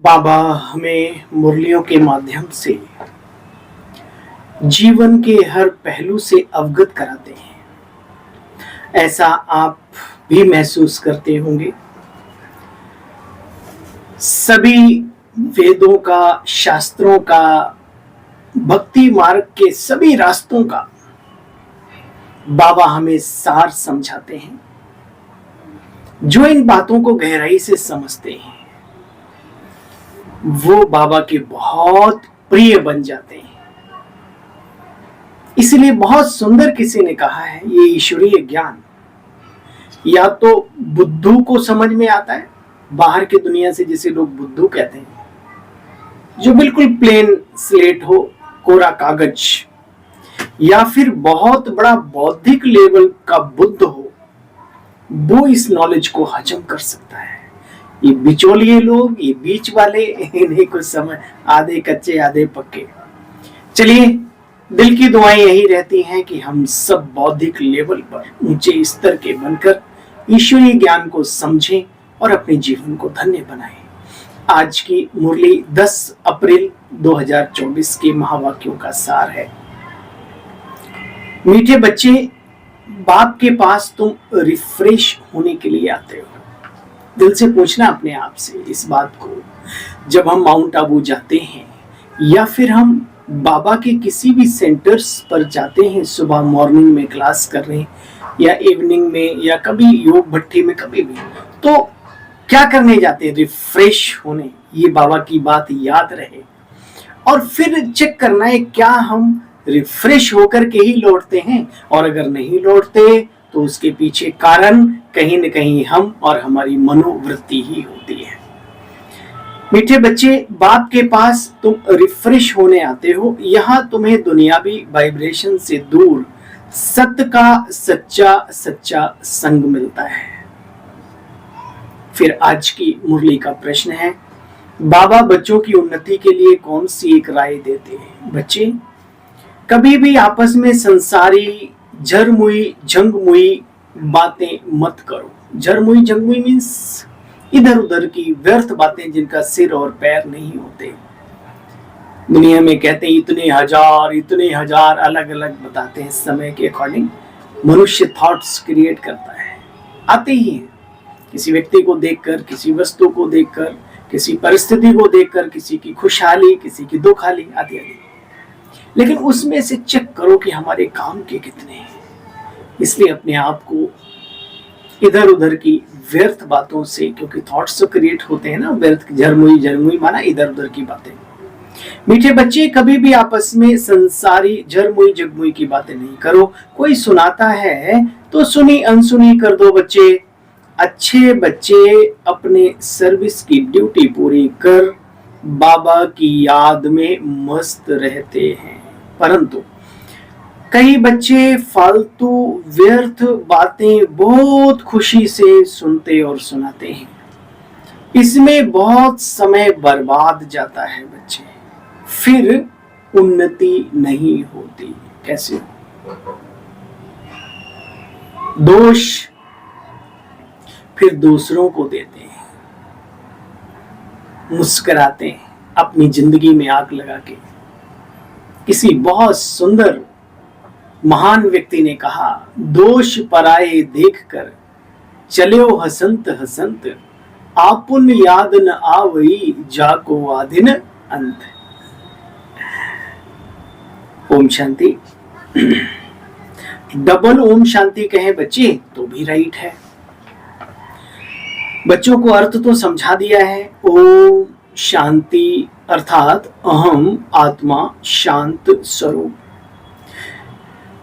बाबा हमें मुरलियों के माध्यम से जीवन के हर पहलू से अवगत कराते हैं। ऐसा आप भी महसूस करते होंगे। सभी वेदों का, शास्त्रों का, भक्ति मार्ग के सभी रास्तों का बाबा हमें सार समझाते हैं। जो इन बातों को गहराई से समझते हैं वो बाबा के बहुत प्रिय बन जाते हैं। इसलिए बहुत सुंदर किसी ने कहा है, ये ईश्वरीय ज्ञान या तो बुद्धू को समझ में आता है, बाहर की दुनिया से जिसे लोग बुद्धू कहते हैं, जो बिल्कुल प्लेन स्लेट हो, कोरा कागज, या फिर बहुत बड़ा बौद्धिक लेवल का बुद्ध हो, वो इस नॉलेज को हजम कर सकता है। ये बिचौलिए लोग, ये बीच वाले, इन्हें कुछ समझ, आधे कच्चे आधे पक्के। चलिए, दिल की दुआएं यही रहती हैं कि हम सब बौद्धिक लेवल पर ऊंचे स्तर के बनकर ईश्वरीय ज्ञान को समझें और अपने जीवन को धन्य बनाएं। आज की मुरली 10 अप्रैल 2024 के महावाक्यों का सार है। मीठे बच्चे, बाप के पास तुम रिफ्रेश होने के लिए आते हो। दिल से पूछना अपने आप से इस बात को। जब हम माउंट आबू जाते हैं या फिर हम बाबा के किसी भी सेंटर्स पर जाते हैं, सुबह मॉर्निंग में क्लास कर रहे हैं या इवनिंग में या कभी योग भट्टी में, कभी भी, तो क्या करने जाते हैं? रिफ्रेश होने। ये बाबा की बात याद रहे और फिर चेक करना है क्या हम रिफ्रेश होकर के ही लौटते हैं, और अगर नहीं लौटते तो उसके पीछे कारण कहीं न कहीं हम और हमारी मनोवृत्ति ही होती है। मीठे बच्चे, बाप के पास तुम रिफ्रेश होने आते हो। यहाँ तुम्हें दुनियावी वाइब्रेशन से दूर सत्य का सच्चा सच्चा संग मिलता है। फिर आज की मुरली का प्रश्न है, बाबा बच्चों की उन्नति के लिए कौन सी एक राय देते हैं? बच्चे, कभी भी आपस में संसारी झरमुई झंगमुई बातें मत करो। झरमुई झंगमुई मीन्स इधर उधर की व्यर्थ बातें जिनका सिर और पैर नहीं होते। दुनिया में कहते हैं इतने हजार अलग अलग बताते हैं। समय के अकॉर्डिंग मनुष्य थॉट्स क्रिएट करता है, आते ही हैं। किसी व्यक्ति को देखकर, किसी वस्तु को देखकर, किसी परिस्थिति को देखकर, किसी की खुशहाली, किसी की दुखहाली आदि आदि। लेकिन उसमें से चेक करो कि हमारे काम के कितने हैं। इसलिए अपने आप को इधर उधर की व्यर्थ बातों से, क्योंकि थॉट्स तो क्रिएट होते हैं ना, व्यर्थ, झरमुई झरमुई माना इधर उधर की बातें। मीठे बच्चे, कभी भी आपस में संसारी झरमुई झगमुई की बातें नहीं करो। कोई सुनाता है तो सुनी अनसुनी कर दो। बच्चे, अच्छे बच्चे अपने सर्विस की ड्यूटी पूरी कर बाबा की याद में मस्त रहते हैं, परंतु कई बच्चे फालतू व्यर्थ बातें बहुत खुशी से सुनते और सुनाते हैं। इसमें बहुत समय बर्बाद जाता है बच्चे, फिर उन्नति नहीं होती। कैसे? दोष फिर दूसरों को देते हैं, मुस्कुराते हैं अपनी जिंदगी में आग लगा के। किसी बहुत सुंदर महान व्यक्ति ने कहा, दोष पराये देखकर चलो हसंत हसंत, आपुन याद न आवई जाको आदिन अंत। ओम शांति। डबल ओम शांति कहे बच्चे तो भी राइट है। बच्चों को अर्थ तो समझा दिया है। ओम शांति अर्थात अहम आत्मा शांत स्वरूप।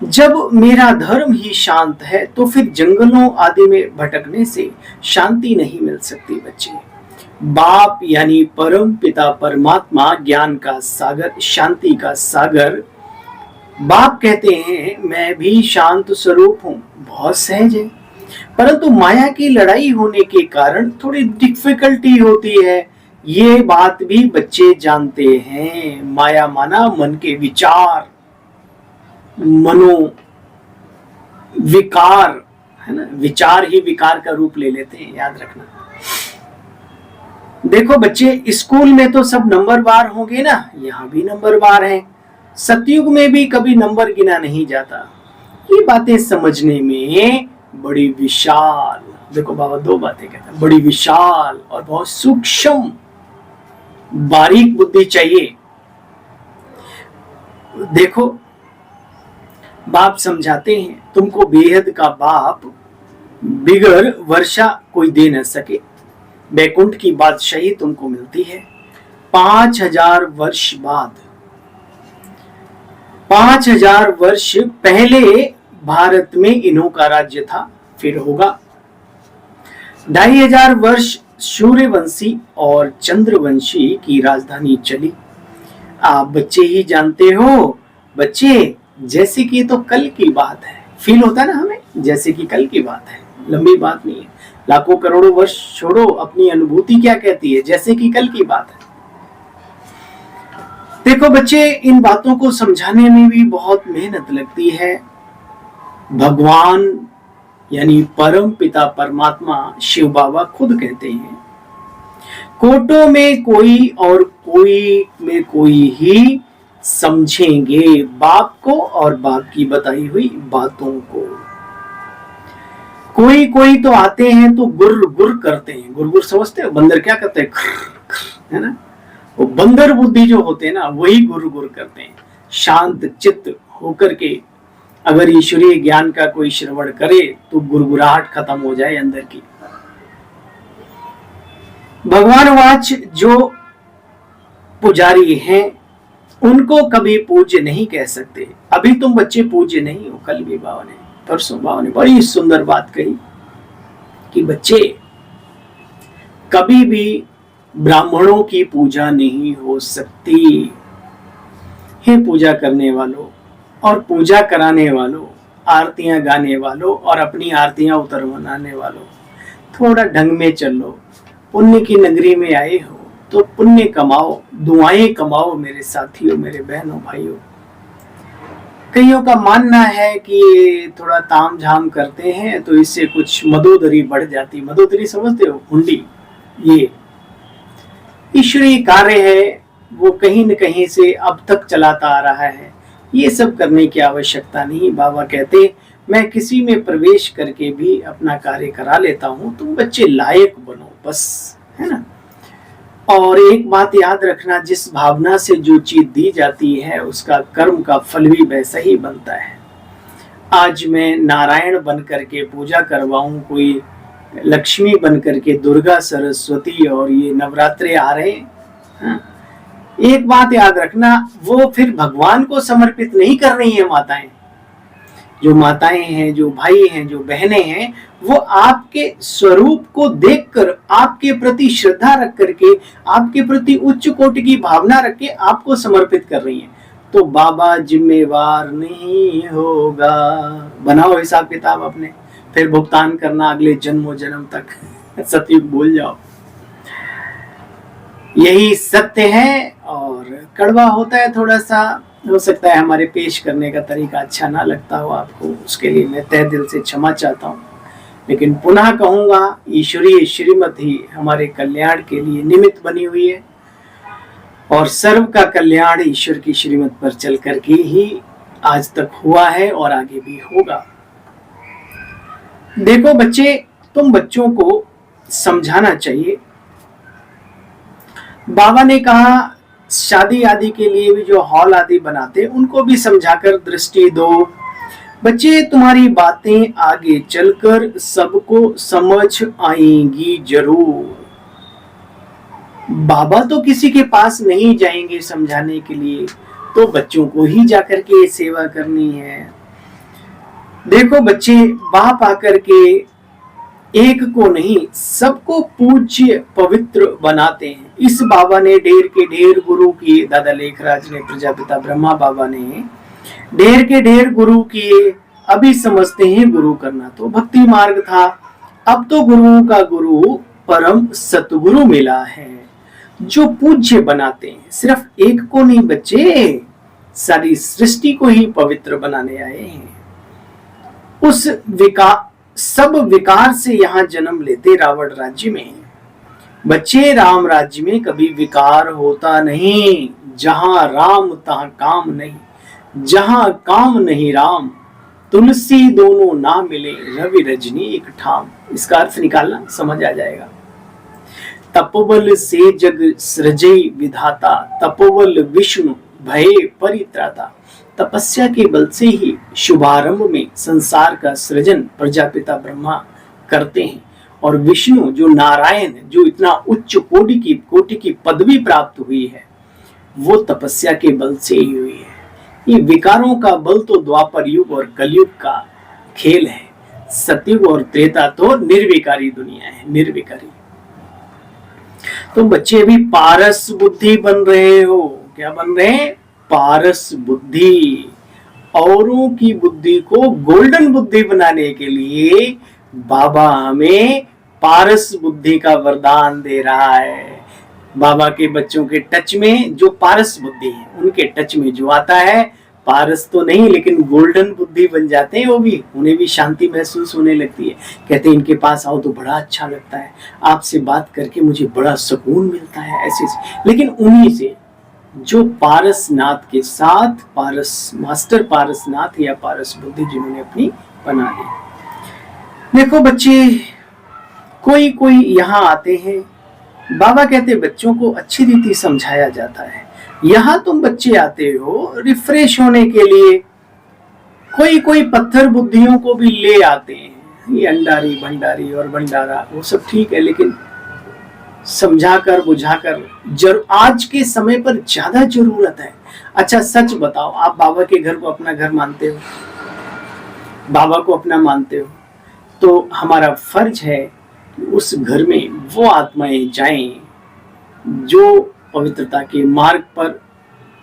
जब मेरा धर्म ही शांत है तो फिर जंगलों आदि में भटकने से शांति नहीं मिल सकती। बच्चे, बाप यानी परम पिता परमात्मा ज्ञान का सागर, शांति का सागर, बाप कहते हैं मैं भी शांत स्वरूप हूँ। बहुत सहज है, परंतु माया की लड़ाई होने के कारण थोड़ी डिफिकल्टी होती है। ये बात भी बच्चे जानते हैं। माया माना मन के विचार, मनो विकार, है ना। विचार ही विकार का रूप ले लेते हैं, याद रखना। देखो बच्चे, स्कूल में तो सब नंबरवार होंगे ना, यहाँ भी नंबरवार है। सतयुग में भी कभी नंबर गिना नहीं जाता। ये बातें समझने में बड़ी विशाल, देखो बाबा दो बातें कहता है, बड़ी विशाल और बहुत सूक्ष्म बारीक बुद्धि चाहिए। देखो, बाप समझाते हैं, तुमको बेहद का बाप बिगर वर्षा कोई दे न सके, बैकुंठ की बादशाही तुमको मिलती है 5000 वर्ष बाद। 5000 वर्ष पहले भारत में इन्हों का राज्य था, फिर होगा 2500 वर्ष सूर्यवंशी और चंद्रवंशी की राजधानी चली। आप बच्चे ही जानते हो बच्चे, जैसे कि तो कल की बात है, फील होता है ना हमें जैसे कि कल की बात है, लंबी बात नहीं है। लाखों करोड़ों वर्ष छोड़ो, अपनी अनुभूति क्या कहती है, जैसे कि कल की बात है। देखो बच्चे, इन बातों को समझाने में भी बहुत मेहनत लगती है। भगवान यानी परम पिता परमात्मा शिव बाबा खुद कहते हैं, कोटों में कोई और कोई में कोई ही समझेंगे बाप को और बाप की बताई हुई बातों को। कोई कोई तो आते हैं तो गुर गुर करते हैं। गुर गुर समझते हो, बंदर क्या करते हैं, है ना। वो बंदर बुद्धि जो होते हैं ना, वही गुर गुर करते हैं। शांत चित्त होकर के अगर ईश्वरीय ज्ञान का कोई श्रवण करे तो गुरगुराहट खत्म हो जाए अंदर की। भगवान वाच जो पुजारी हैं उनको कभी पूज्य नहीं कह सकते। अभी तुम बच्चे पूज्य नहीं हो। कल भी बाबा ने, परसों बाबा ने बड़ी सुंदर बात कही कि बच्चे कभी भी ब्राह्मणों की पूजा नहीं हो सकती। हे पूजा करने वालों और पूजा कराने वालों, आरतियां गाने वालों और अपनी आरतियां उतरवाने वालों, थोड़ा ढंग में चलो। पुण्य की नगरी में आए हो तो पुण्य कमाओ, दुआएं कमाओ मेरे साथियों, मेरे बहनों भाइयों। कईयों का मानना है कि ये थोड़ा ताम झाम करते हैं तो इससे कुछ मदोदरी बढ़ जाती। मदोदरी समझते हो, हुंडी। ये ईश्वरीय कार्य है, वो कहीं न कहीं से अब तक चलाता आ रहा है। ये सब करने की आवश्यकता नहीं। बाबा कहते मैं किसी में प्रवेश करके भी अपना कार्य करा लेता हूँ, तुम बच्चे लायक बनो बस, है ना। और एक बात याद रखना, जिस भावना से जो चीज दी जाती है उसका कर्म का फल भी वैसा ही बनता है। आज मैं नारायण बन करके पूजा करवाऊं, कोई लक्ष्मी बन करके, दुर्गा सरस्वती और ये नवरात्रे आ रहे हैं, एक बात याद रखना, वो फिर भगवान को समर्पित नहीं कर रही है माताएं। जो माताएं हैं, जो भाई हैं, जो बहनें हैं, वो आपके स्वरूप को देखकर, आपके प्रति श्रद्धा रख करके, आपके प्रति उच्च कोटि की भावना रख के आपको समर्पित कर रही हैं। तो बाबा जिम्मेवार नहीं होगा। बनाओ हिसाब किताब अपने, फिर भुगतान करना अगले जन्मों जन्म तक। सतयुग भूल जाओ। यही सत्य है और कड़वा होता है थोड़ा सा। हो सकता है हमारे पेश करने का तरीका अच्छा ना लगता हो आपको, उसके लिए मैं तहे दिल से क्षमा चाहता हूँ। लेकिन पुनः कहूँगा, ईश्वरीय श्रीमत ही हमारे कल्याण के लिए निमित्त बनी हुई है और सर्व का कल्याण ईश्वर की श्रीमत पर चल करके ही आज तक हुआ है और आगे भी होगा। देखो बच्चे, तुम बच्चों को समझाना चाहिए। बाबा ने कहा शादी आदि के लिए भी जो हॉल आदि बनाते उनको भी समझाकर दृष्टि दो। बच्चे, तुम्हारी बातें आगे चलकर सबको समझ आएंगी जरूर। बाबा तो किसी के पास नहीं जाएंगे समझाने के लिए, तो बच्चों को ही जाकर के सेवा करनी है। देखो बच्चे, बाप आकर के एक को नहीं सबको पूज्य पवित्र बनाते हैं। इस बाबा ने ढेर के ढेर गुरु किए, दादा लेखराज ने, प्रजापिता ब्रह्मा बाबा ने ढेर के ढेर गुरु किए। अभी समझते हैं गुरु करना तो भक्ति मार्ग था, अब तो गुरुओं का गुरु परम सतगुरु मिला है जो पूज्य बनाते हैं। सिर्फ एक को नहीं बच्चे, सारी सृष्टि को ही पवित्र बनाने आए हैं। उस सब विकार से यहाँ जन्म लेते रावण राज्य में, बच्चे, राम राज्य में कभी विकार होता नहीं। जहां राम तहां काम नहीं, जहां काम नहीं राम, तुलसी दोनों ना मिले, रवि रजनी एक ठाम। इसका अर्थ निकालना, समझ आ जाएगा। तपोबल से जग सृजई विधाता, तपोबल विष्णु भय परित्राता। तपस्या के बल से ही शुभारंभ में संसार का सृजन प्रजापिता ब्रह्मा करते हैं, और विष्णु जो नारायण, जो इतना उच्च कोटि की पदवी प्राप्त हुई है, वो तपस्या के बल से ही हुई है। ये विकारों का बल तो द्वापर युग और कलयुग का खेल है। सतयुग और त्रेता तो निर्विकारी दुनिया है, निर्विकारी। तो बच्चे अभी पारस बुद्धि बन रहे हो। क्या बन रहे हैं? पारस बुद्धि। औरों की बुद्धि को गोल्डन बुद्धि बनाने के लिए बाबा हमें पारस बुद्धि का वरदान दे रहा है। बाबा के बच्चों के टच में जो पारस बुद्धि है, उनके टच में जो आता है, पारस तो नहीं लेकिन गोल्डन बुद्धि बन जाते हैं वो भी। उन्हें भी शांति महसूस होने लगती है। कहते हैं इनके पास आओ तो बड़ा अच्छा लगता है, आपसे बात करके मुझे बड़ा सुकून मिलता है, ऐसे। लेकिन उन्हीं से जो पारसनाथ के साथ, पारस मास्टर पारसनाथ या पारस बुद्धि जिन्होंने अपनी बना ली। देखो बच्चे, कोई कोई यहाँ आते हैं, बाबा कहते बच्चों को अच्छी रीति समझाया जाता है। यहाँ तुम बच्चे आते हो रिफ्रेश होने के लिए, कोई कोई पत्थर बुद्धियों को भी ले आते हैं। ये अंडारी भंडारी और भंडारा वो सब ठीक है, लेकिन समझाकर बुझाकर आज के समय पर ज्यादा जरूरत है। अच्छा सच बताओ, आप बाबा के घर को अपना घर मानते हो, बाबा को अपना मानते हो, तो हमारा फर्ज है कि उस घर में वो आत्माएं जाएं जो पवित्रता के मार्ग पर,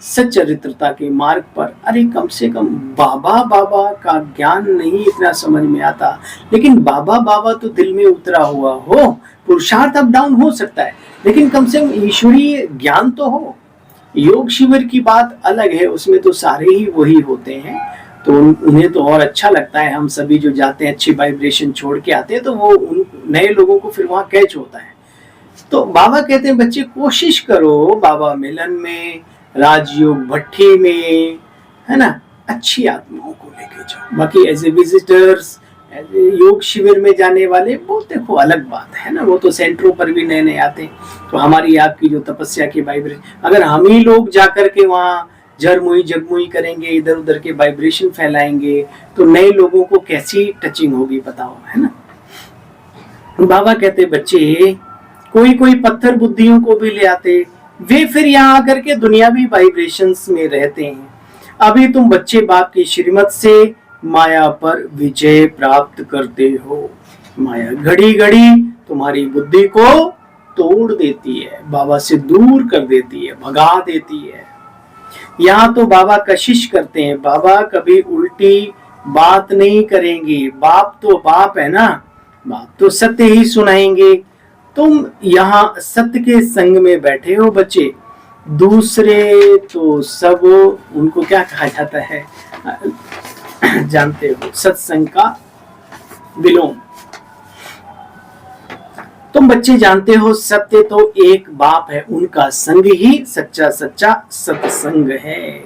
सच्चरित्रता के मार्ग पर। अरे कम से कम बाबा बाबा का ज्ञान नहीं इतना समझ में आता, लेकिन बाबा बाबा तो दिल में उतरा हुआ हो। पुरुषार्थ अप डाउन हो सकता है, लेकिन कम से कम ईश्वरीय ज्ञान तो हो। योग शिविर की बात अलग है, उसमें तो सारे ही वही होते हैं, तो उन्हें तो और अच्छा लगता है। हम सभी जो जाते हैं अच्छी वाइब्रेशन छोड़ के आते हैं, तो वो उन नए लोगों को फिर वहां कैच होता है। तो बाबा कहते हैं बच्चे कोशिश करो बाबा मिलन में, राजयोग भट्टी में, है ना, अच्छी आत्माओं को लेके जाओ। बाकी as a visitors, as a योग शिविर में जाने वाले वो देखो अलग बात है ना, वो तो सेंटरों पर भी नए नए आते हैं। तो हमारी आपकी जो तपस्या की वाइब्रेशन, अगर हम ही लोग जाकर के वहाँ जरमुई जगमुई करेंगे, इधर उधर के वाइब्रेशन फैलाएंगे, तो नए लोगों को कैसी टचिंग होगी बताओ, है ना। बाबा कहते बच्चे कोई कोई पत्थर बुद्धियों को भी ले आते, वे फिर यहाँ आकर के दुनियावी वाइब्रेशंस में रहते हैं। अभी तुम बच्चे बाप की श्रीमत से माया पर विजय प्राप्त करते हो। माया घड़ी घड़ी तुम्हारी बुद्धि को तोड़ देती है, बाबा से दूर कर देती है, भगा देती है। यहाँ तो बाबा कशिश करते हैं, बाबा कभी उल्टी बात नहीं करेंगे। बाप तो बाप है ना, बाप तो सत्य ही सुनाएंगे। तुम यहाँ सत्य के संग में बैठे हो बच्चे, दूसरे तो सब, उनको क्या कहा जाता है जानते हो, सत्संग का विलोम। तुम बच्चे जानते हो सत्य तो एक बाप है, उनका संग ही सच्चा सच्चा सत्संग है।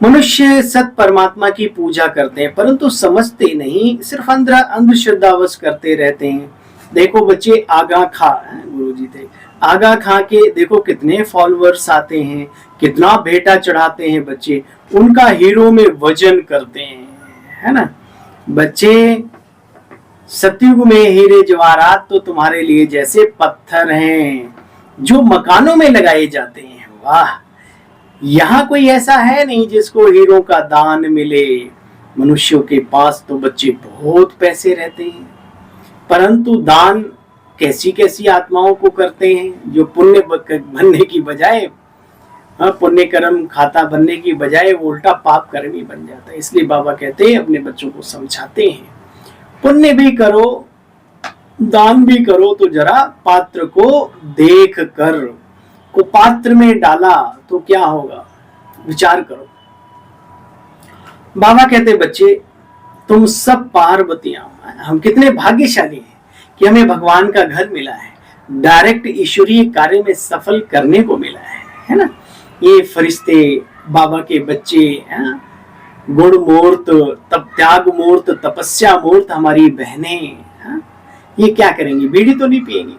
मनुष्य सत परमात्मा की पूजा करते हैं, परंतु समझते नहीं, सिर्फ अंधश्रद्धावश करते रहते हैं। देखो बच्चे, आगा खां गुरुजी थे, आगा खां के देखो कितने फॉलोअर्स आते हैं, कितना भेंटा चढ़ाते हैं बच्चे, उनका हीरो में वजन करते हैं, है ना। बच्चे सतयुग में हीरे जवाहरात तो तुम्हारे लिए जैसे पत्थर हैं जो मकानों में लगाए जाते हैं। वाह, यहाँ कोई ऐसा है नहीं जिसको हीरो का दान मिले। मनुष्यों के पास तो बच्चे बहुत पैसे रहते हैं, परंतु दान कैसी कैसी आत्माओं को करते हैं जो पुण्य बनने की बजाय, पुण्य कर्म खाता बनने की बजाय वो उल्टा पाप कर्मी बन जाता है। इसलिए बाबा कहते हैं, अपने बच्चों को समझाते हैं, पुण्य भी करो दान भी करो तो जरा पात्र को देख कर, को पात्र में डाला तो क्या होगा, विचार करो। बाबा कहते बच्चे तुम सब पार्वतियां, हम कितने भाग्यशाली हैं कि हमें भगवान का घर मिला है। डायरेक्ट ईश्वरीय कार्य में सफल करने को मिला है ना। ये फरिश्ते, बाबा के बच्चे, गुण मूर्त, तप त्याग मूर्त, तपस्या मूर्त हमारी बहनें, ये क्या करेंगी? बीड़ी तो नहीं पिएंगी,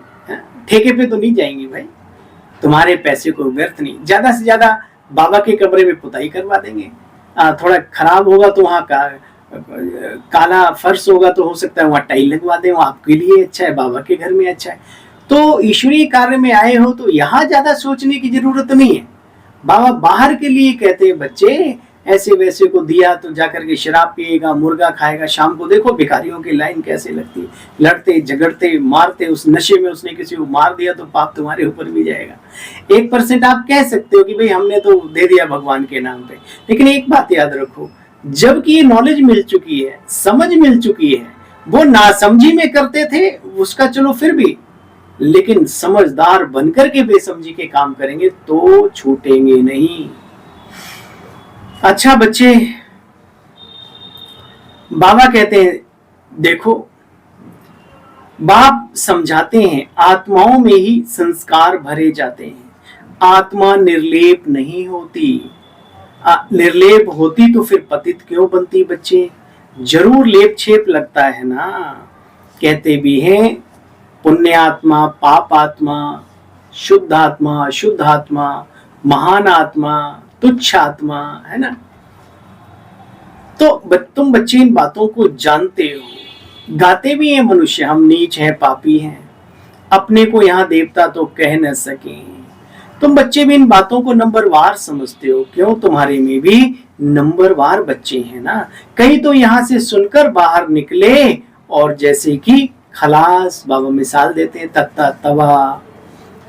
ठेके पे तो नहीं जाएंगी भाई, तुम्हारे पैसे को व्यर्थ नहीं, ज्यादा से ज्यादा बाबा के कमरे में पुताई करवा देंगे, थोड़ा खराब होगा तो वहाँ का काला फर्श होगा तो हो सकता है वहाँ टाइल लगवा दें, वो आपके लिए अच्छा है, बाबा के घर में अच्छा है। तो ईश्वरीय कार्य में आए हो तो यहाँ ज्यादा सोचने की जरूरत नहीं है। बाबा बाहर के लिए कहते हैं, बच्चे ऐसे वैसे को दिया तो जाकर के शराब पिएगा, मुर्गा खाएगा, शाम को देखो भिखारियों की लाइन कैसे लगती है, लड़ते झगड़ते मारते, उस नशे में उसने किसी को मार दिया तो पाप तुम्हारे ऊपर भी जाएगा। 1% आप कह सकते हो कि भाई हमने तो दे दिया भगवान के नाम पे, लेकिन एक बात याद रखो, जबकि ये नॉलेज मिल चुकी है, समझ मिल चुकी है, वो नासमझी में करते थे उसका चलो फिर भी, लेकिन समझदार बनकर के बेसमझी के काम करेंगे तो छूटेंगे नहीं। अच्छा बच्चे, बाबा कहते हैं देखो, बाप समझाते हैं आत्माओं में ही संस्कार भरे जाते हैं, आत्मा निर्लेप नहीं होती, निर्लेप होती तो फिर पतित क्यों बनती? बच्चे जरूर लेप छेप लगता है ना। कहते भी हैं पुण्य आत्मा, पाप आत्मा, शुद्ध आत्मा, अशुद्ध आत्मा, महान आत्मा, तुच्छ आत्मा, है ना। तो तुम बच्चे इन बातों को जानते हो, गाते भी हैं मनुष्य, हम नीच हैं, पापी हैं, अपने को यहाँ देवता तो कह न सके। तुम बच्चे भी इन बातों को नंबरवार समझते हो, क्यों? तुम्हारे में भी नंबरवार बच्चे हैं ना। कई तो यहाँ से सुनकर बाहर निकले और जैसे कि खलास, बाबा मिसाल देते हैं, तत्ता तवा,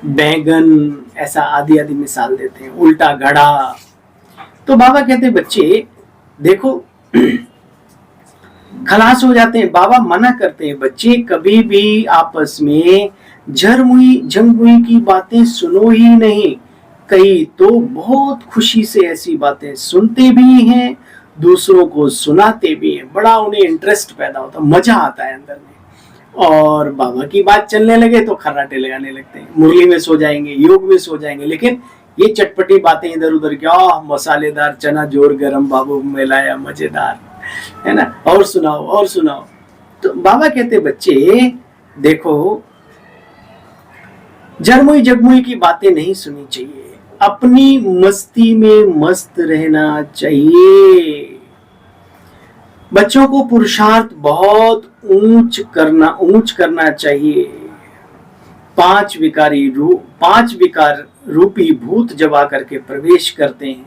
बैगन, ऐसा आदि आदि मिसाल देते हैं, उल्टा घड़ा। तो बाबा कहते हैं बच्चे देखो खलास हो जाते हैं। बाबा मना करते हैं बच्चे कभी भी आपस में झरमुई झंगमुई की बातें सुनो ही नहीं। कई तो बहुत खुशी से ऐसी बातें सुनते भी हैं, दूसरों को सुनाते भी हैं, बड़ा उन्हें इंटरेस्ट पैदा होता, मजा आता है अंदर में। और बाबा की बात चलने लगे तो खर्राटे लगाने लगते हैं, मुरली में सो जाएंगे, योग में सो जाएंगे। लेकिन ये चटपटी बातें इधर उधर, क्या मसालेदार चना जोर गरम बाबू मिलाया मजेदार, है ना, और सुनाओ और सुनाओ। तो बाबा कहते बच्चे देखो जरमुई जगमुई की बातें नहीं सुननी चाहिए, अपनी मस्ती में मस्त रहना चाहिए। बच्चों को पुरुषार्थ बहुत ऊंच करना चाहिए। 5 विकार रूपी भूत जब आकर के प्रवेश करते हैं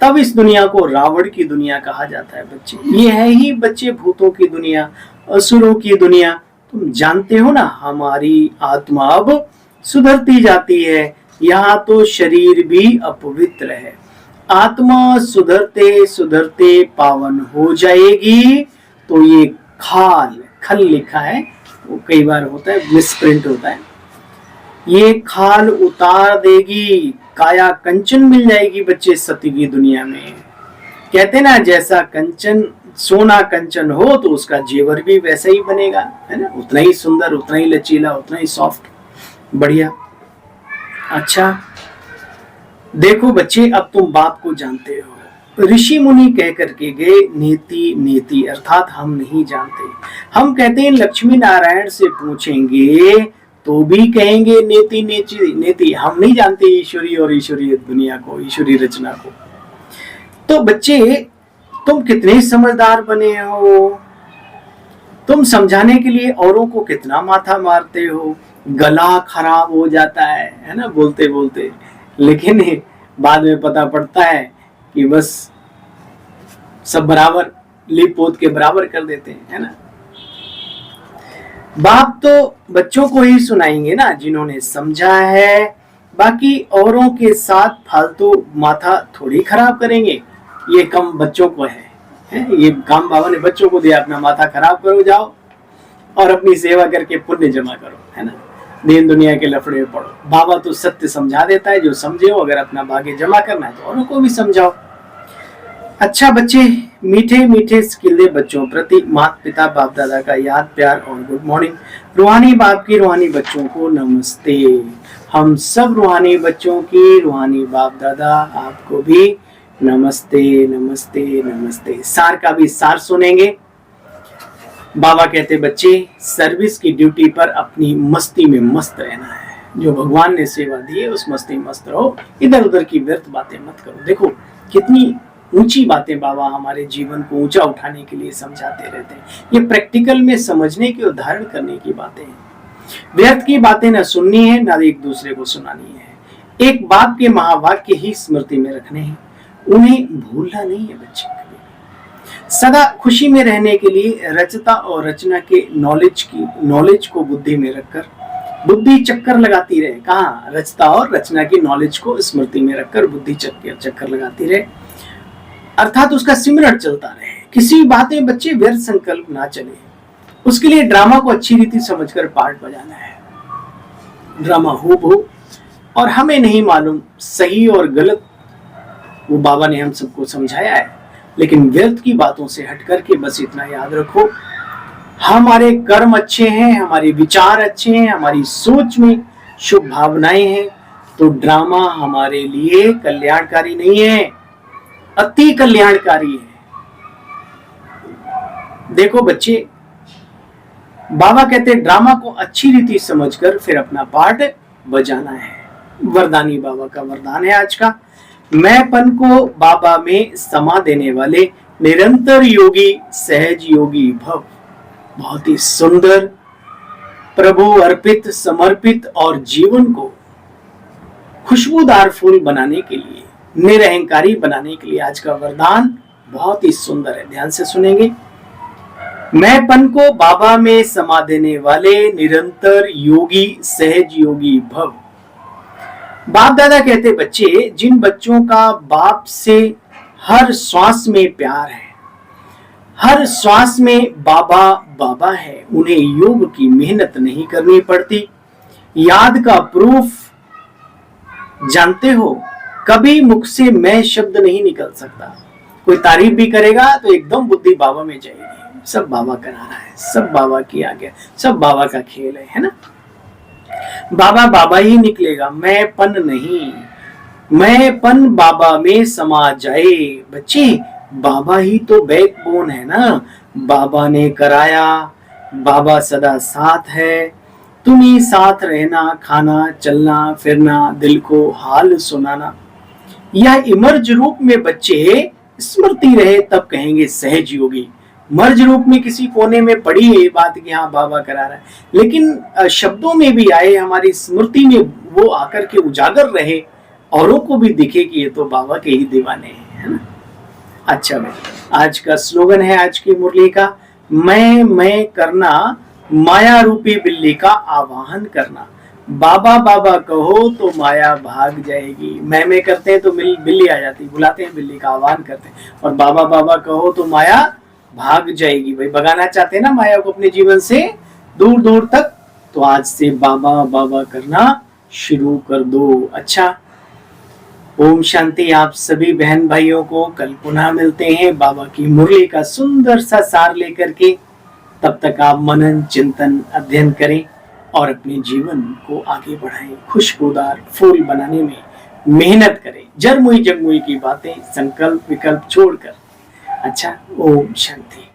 तब इस दुनिया को रावण की दुनिया कहा जाता है। बच्चे ये है ही बच्चे भूतों की दुनिया, असुरों की दुनिया। तुम जानते हो ना, हमारी आत्मा अब सुधरती जाती है, यहाँ तो शरीर भी अपवित्र है। आत्मा सुधरते सुधरते पावन हो जाएगी। तो ये खल लिखा है, वो कई बार होता है मिसप्रिंट होता है, ये खाल उतार देगी, काया कंचन मिल जाएगी बच्चे सत्य की दुनिया में। कहते ना जैसा कंचन, सोना कंचन हो तो उसका जेवर भी वैसा ही बनेगा, है ना, उतना ही सुंदर, उतना ही लचीला, उतना ही सॉफ्ट, बढ़िया। अच्छा देखो बच्चे, अब तुम बाप को जानते हो। ऋषि मुनि कह करके गए नीति नीति, अर्थात हम नहीं जानते। हम कहते हैं लक्ष्मी नारायण से पूछेंगे तो भी कहेंगे नेति नेति नेति, हम नहीं जानते ईश्वरी और ईश्वरीय दुनिया को, ईश्वरी रचना को। तो बच्चे तुम कितने समझदार बने हो, तुम समझाने के लिए औरों को कितना माथा मारते हो, गला खराब हो जाता है ना बोलते बोलते, लेकिन बाद में पता पड़ता है कि बस सब बराबर लिप पोत के बराबर कर देते हैं, है ना। बाप तो बच्चों को ही सुनाएंगे ना जिन्होंने समझा है, बाकी औरों के साथ फालतू माथा थोड़ी खराब करेंगे। ये कम बच्चों को है, ये काम बाबा ने बच्चों को दिया, अपना माथा खराब करो जाओ और अपनी सेवा करके पुण्य जमा करो, है ना, दीन दुनिया के लफड़े पढ़ो। बाबा तो सत्य समझा देता है, जो समझे हो, अगर अपना भाग्य जमा करना है तो औरों को भी समझाओ। अच्छा बच्चे, मीठे मीठे स्किल्ले बच्चों प्रति माता पिता बाप दादा का याद प्यार और गुड मॉर्निंग। रूहानी बाप की रूहानी बच्चों को नमस्ते। हम सब रूहानी बच्चों की रूहानी बाप दादा आपको भी नमस्ते नमस्ते नमस्ते। सार का भी सार सुनेंगे। बाबा कहते बच्चे सर्विस की ड्यूटी पर अपनी मस्ती में मस्त रहना है। जो भगवान ने सेवा दी है उस मस्ती में मस्त रहो, इधर उधर की व्यर्थ बातें मत करो। देखो कितनी ऊंची बातें बाबा हमारे जीवन को ऊंचा उठाने के लिए समझाते रहते हैं। ये प्रैक्टिकल में समझने की उदाहरण करने की बातें हैं। व्यर्थ की बातें न सुननी है न एक दूसरे को सुनानी है। एक बाप के महावाक्य ही स्मृति में रखने हैं, उन्हें भूलना नहीं है बच्चे। सदा खुशी में रहने के लिए रचता और रचना के नॉलेज को बुद्धि में रखकर बुद्धि चक्कर लगाती रहे। कहाँ? रचता और रचना की नॉलेज को स्मृति में रखकर बुद्धि चक्कर लगाती रहे, अर्थात उसका सिमरन चलता रहे। किसी बातें बच्चे व्यर्थ संकल्प ना चले। उसके लिए ड्रामा को अच्छी रीति समझकर पार्ट बजाना है। ड्रामा हो और हमें नहीं मालूम सही और गलत, वो बाबा ने हम सबको समझाया है। लेकिन व्यर्थ की बातों से हट करके बस इतना याद रखो, हमारे कर्म अच्छे हैं, हमारे विचार अच्छे हैं, हमारी सोच में शुभ भावनाएं हैं, तो ड्रामा हमारे लिए कल्याणकारी नहीं है, अति कल्याणकारी है। देखो बच्चे, बाबा कहते ड्रामा को अच्छी रीति समझकर फिर अपना पार्ट बजाना है। वरदानी बाबा का वरदान है आज का, मैंपन को बाबा में समा देने वाले निरंतर योगी सहज योगी भव। बहुत ही सुंदर, प्रभु अर्पित, समर्पित और जीवन को खुशबूदार फूल बनाने के लिए, निरहंकारी बनाने के लिए आज का वरदान बहुत ही सुंदर है। ध्यान से सुनेंगे। मैंपन को बाबा में समा देने वाले निरंतर योगी सहज योगी भव। बाप दादा कहते बच्चे, जिन बच्चों का बाप से हर श्वास में प्यार है, हर श्वास में बाबा बाबा है, उन्हें योग की मेहनत नहीं करनी पड़ती। याद का प्रूफ जानते हो, कभी मुख से मैं शब्द नहीं निकल सकता। कोई तारीफ भी करेगा तो एकदम बुद्धि बाबा में जाएगी। सब बाबा करा रहा है, सब बाबा की आज्ञा, सब बाबा का खेल है ना। बाबा बाबा ही निकलेगा, मैंपन नहीं। मैंपन बाबा में समा जाए। बच्चे, बाबा ही तो बैकबोन है ना। बाबा ने कराया, बाबा सदा साथ है। तुम ही साथ रहना, खाना, चलना फिरना, दिल को हाल सुनाना। यह इमर्ज रूप में बच्चे स्मृति रहे तब कहेंगे सहज योगी। मर्ज रूप में किसी कोने में पड़ी है बात कि हाँ बाबा करा रहा है, लेकिन शब्दों में भी आए, हमारी स्मृति में वो आकर के उजागर रहे, औरों को भी दिखे कि ये तो बाबा के ही दीवाने हैं, है ना। अच्छा भाई, आज का स्लोगन है आज की मुरली का, मैं करना, माया रूपी बिल्ली का आवाहन करना। बाबा बाबा कहो तो माया भाग जाएगी। मैं करते हैं तो बिल्ली आ जाती, बुलाते हैं बिल्ली का आह्वान करते हैं, और बाबा बाबा कहो तो माया भाग जाएगी। भाई भगाना चाहते हैं ना माया को अपने जीवन से दूर दूर तक, तो आज से बाबा बाबा करना शुरू कर दो। अच्छा, ओम शांति। आप सभी बहन भाइयों को कल पुनः मिलते हैं बाबा की मुरली का सुंदर सा सार लेकर के। तब तक आप मनन चिंतन अध्ययन करें और अपने जीवन को आगे बढ़ाएं, खुशबूदार फूल बनाने में मेहनत करें, जरमुई जगमुई की बातें संकल्प विकल्प छोड़कर। अच्छा, ओम शांति।